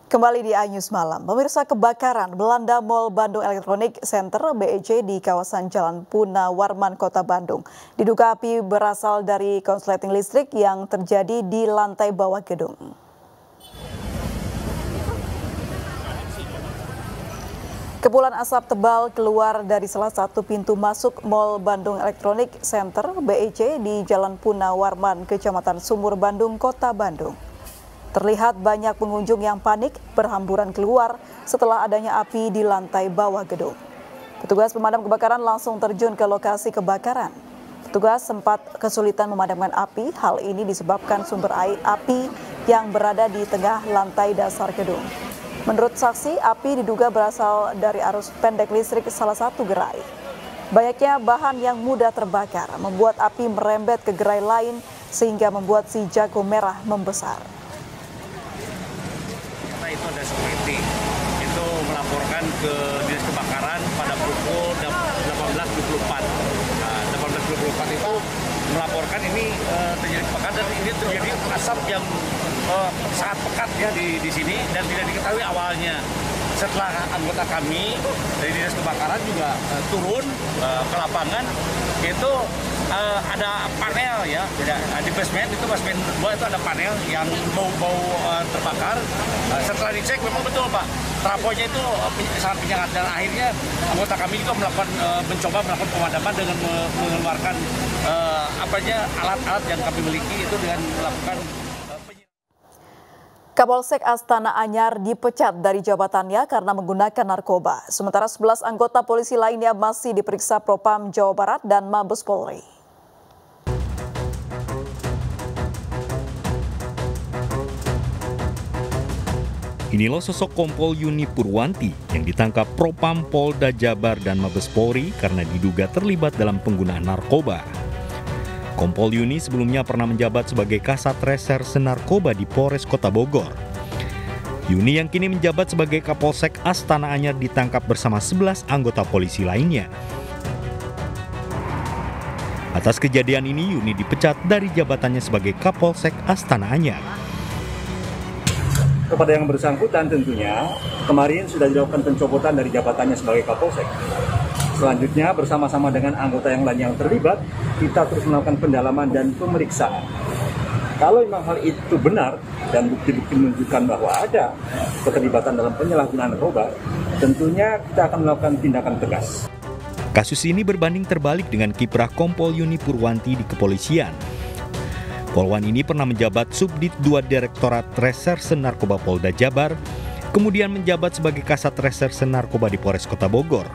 Kembali di iNews Malam, pemirsa, kebakaran melanda Mall Bandung Electronic Center (BEC) di kawasan Jalan Puna Warman, Kota Bandung. Diduga api berasal dari konsleting listrik yang terjadi di lantai bawah gedung. Kepulan asap tebal keluar dari salah satu pintu masuk Mall Bandung Electronic Center (BEC) di Jalan Puna Warman, Kecamatan Sumur Bandung, Kota Bandung. Terlihat banyak pengunjung yang panik berhamburan keluar setelah adanya api di lantai bawah gedung. Petugas pemadam kebakaran langsung terjun ke lokasi kebakaran. Petugas sempat kesulitan memadamkan api. Hal ini disebabkan sumber api yang berada di tengah lantai dasar gedung. Menurut saksi, api diduga berasal dari arus pendek listrik salah satu gerai. Banyaknya bahan yang mudah terbakar membuat api merembet ke gerai lain sehingga membuat si jago merah membesar. Itu ada security, itu melaporkan ke dinas kebakaran pada pukul 18.24. 18.24 itu melaporkan ini terjadi kebakaran dan ini terjadi asap yang sangat pekat ya di sini dan tidak diketahui awalnya. Setelah anggota kami dari dinas kebakaran juga turun ke lapangan, itu ada panel ya, di basement itu basement 2 itu ada panel yang bau terbakar. Setelah dicek memang betul Pak, trafonya itu sangat menyengat dan akhirnya anggota kami juga mencoba melakukan pemadaman dengan mengeluarkan alat-alat yang kami miliki itu dengan melakukan. Kapolsek Astana Anyar dipecat dari jabatannya karena menggunakan narkoba. Sementara 11 anggota polisi lainnya masih diperiksa Propam Jawa Barat dan Mabes Polri. Inilah sosok Kompol Yuni Purwanti yang ditangkap Propam Polda Jabar dan Mabes Polri karena diduga terlibat dalam penggunaan narkoba. Kompol Yuni sebelumnya pernah menjabat sebagai Kasat Reserse Narkoba di Polres Kota Bogor. Yuni yang kini menjabat sebagai Kapolsek Astana Anyar ditangkap bersama 11 anggota polisi lainnya. Atas kejadian ini, Yuni dipecat dari jabatannya sebagai Kapolsek Astana Anyar. Kepada yang bersangkutan tentunya, kemarin sudah dilakukan pencopotan dari jabatannya sebagai Kapolsek. Selanjutnya bersama-sama dengan anggota yang lain yang terlibat, kita terus melakukan pendalaman dan pemeriksaan. Kalau memang hal itu benar dan bukti-bukti menunjukkan bahwa ada keterlibatan dalam penyalahgunaan narkoba, tentunya kita akan melakukan tindakan tegas. Kasus ini berbanding terbalik dengan kiprah Kompol Yuni Purwanti di kepolisian. Polwan ini pernah menjabat Subdit 2 Direktorat Reserse Narkoba Polda Jabar, kemudian menjabat sebagai Kasat Reserse Narkoba di Polres Kota Bogor.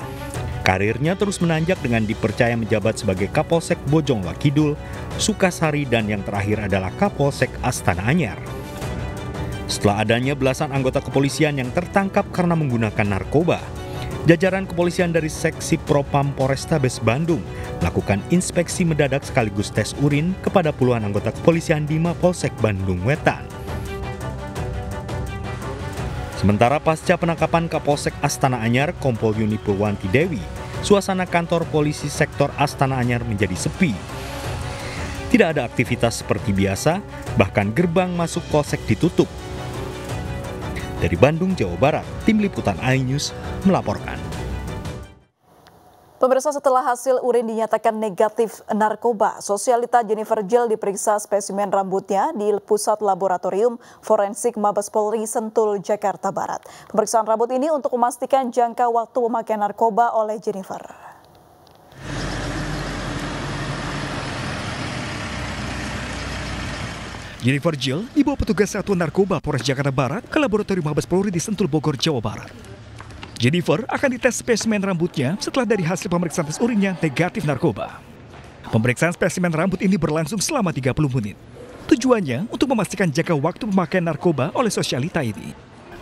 Karirnya terus menanjak dengan dipercaya menjabat sebagai Kapolsek Bojong Lakidul, Sukasari, dan yang terakhir adalah Kapolsek Astana Anyar. Setelah adanya belasan anggota kepolisian yang tertangkap karena menggunakan narkoba, jajaran kepolisian dari Seksi Propam Polrestabes Bandung melakukan inspeksi mendadak sekaligus tes urin kepada puluhan anggota kepolisian di Mapolsek Bandung Wetan. Sementara pasca penangkapan Kapolsek Astana Anyar, Kompol Yuni Purwanti Dewi, suasana kantor polisi sektor Astana Anyar menjadi sepi. Tidak ada aktivitas seperti biasa, bahkan gerbang masuk polsek ditutup. Dari Bandung, Jawa Barat, Tim Liputan iNews melaporkan. Pemirsa, setelah hasil urin dinyatakan negatif narkoba, sosialita Jennifer Jill diperiksa spesimen rambutnya di Pusat Laboratorium Forensik Mabes Polri Sentul, Jakarta Barat. Pemeriksaan rambut ini untuk memastikan jangka waktu pemakaian narkoba oleh Jennifer. Jennifer Jill dibawa petugas Satuan Narkoba Polres Jakarta Barat ke Laboratorium Mabes Polri di Sentul, Bogor, Jawa Barat. Jennifer akan dites spesimen rambutnya setelah dari hasil pemeriksaan tes urinnya negatif narkoba. Pemeriksaan spesimen rambut ini berlangsung selama 30 menit. Tujuannya untuk memastikan jangka waktu pemakaian narkoba oleh sosialita ini.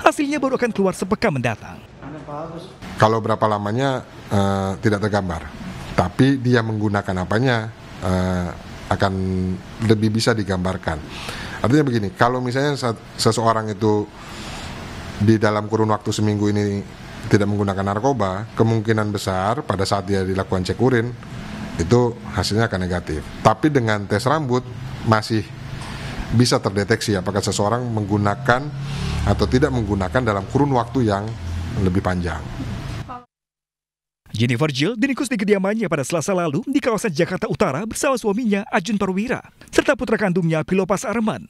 Hasilnya baru akan keluar sepekan mendatang. Kalau berapa lamanya tidak tergambar, tapi dia menggunakan apanya akan lebih bisa digambarkan. Artinya begini, kalau misalnya seseorang itu di dalam kurun waktu seminggu ini tidak menggunakan narkoba, kemungkinan besar pada saat dia dilakukan cek urin itu hasilnya akan negatif. Tapi dengan tes rambut masih bisa terdeteksi apakah seseorang menggunakan atau tidak menggunakan dalam kurun waktu yang lebih panjang. Jennifer Jill diringkus di kediamannya pada Selasa lalu di kawasan Jakarta Utara bersama suaminya Ajun Perwira serta putra kandungnya Pilopas Arman.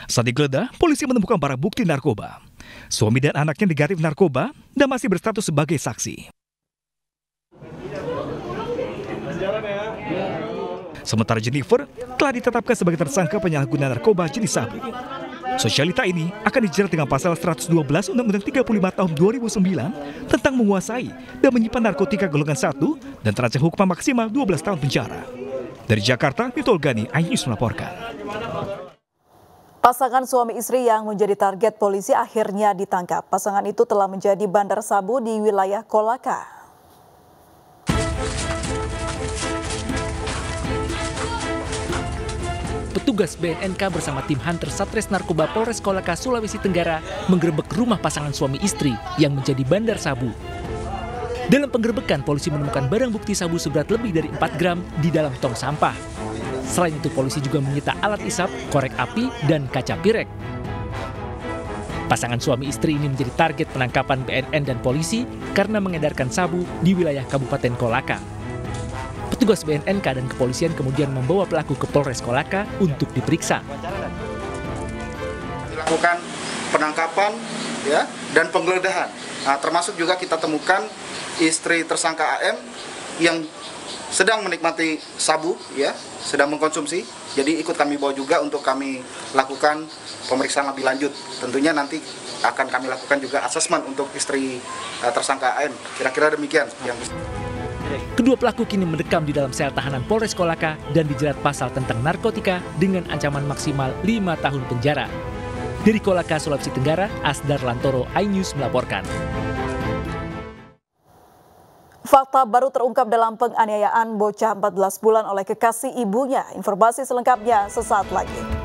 Saat digeledah, polisi menemukan barang bukti narkoba. Suami dan anaknya negatif narkoba dan masih berstatus sebagai saksi. Sementara Jennifer telah ditetapkan sebagai tersangka penyalahgunaan narkoba jenis sabu. Sosialita ini akan dijerat dengan pasal 112 Undang-Undang 35 tahun 2009 tentang menguasai dan menyimpan narkotika golongan 1 dan terancam hukuman maksimal 12 tahun penjara. Dari Jakarta, Mito Olgani, iNews melaporkan. Pasangan suami istri yang menjadi target polisi akhirnya ditangkap. Pasangan itu telah menjadi bandar sabu di wilayah Kolaka. Petugas BNNK bersama tim Hunter Satres Narkoba Polres Kolaka, Sulawesi Tenggara menggerebek rumah pasangan suami istri yang menjadi bandar sabu. Dalam penggerebekan, polisi menemukan barang bukti sabu seberat lebih dari 4 gram di dalam tong sampah. Selain itu, polisi juga menyita alat isap, korek api, dan kaca pirek. Pasangan suami istri ini menjadi target penangkapan BNN dan polisi karena mengedarkan sabu di wilayah Kabupaten Kolaka. Petugas BNNK dan kepolisian kemudian membawa pelaku ke Polres Kolaka untuk diperiksa. Dilakukan penangkapan ya dan penggeledahan. Nah, termasuk juga kita temukan istri tersangka AM yang sedang menikmati sabu ya, sedang mengkonsumsi. Jadi ikut kami bawa juga untuk kami lakukan pemeriksaan lebih lanjut. Tentunya nanti akan kami lakukan juga asesmen untuk istri tersangka AM. Kira-kira demikian yang Kedua pelaku kini mendekam di dalam sel tahanan Polres Kolaka dan dijerat pasal tentang narkotika dengan ancaman maksimal 5 tahun penjara. Dari Kolaka, Sulawesi Tenggara, Asdar Lantoro, iNews melaporkan. Fakta baru terungkap dalam penganiayaan bocah 14 bulan oleh kekasih ibunya. Informasi selengkapnya sesaat lagi.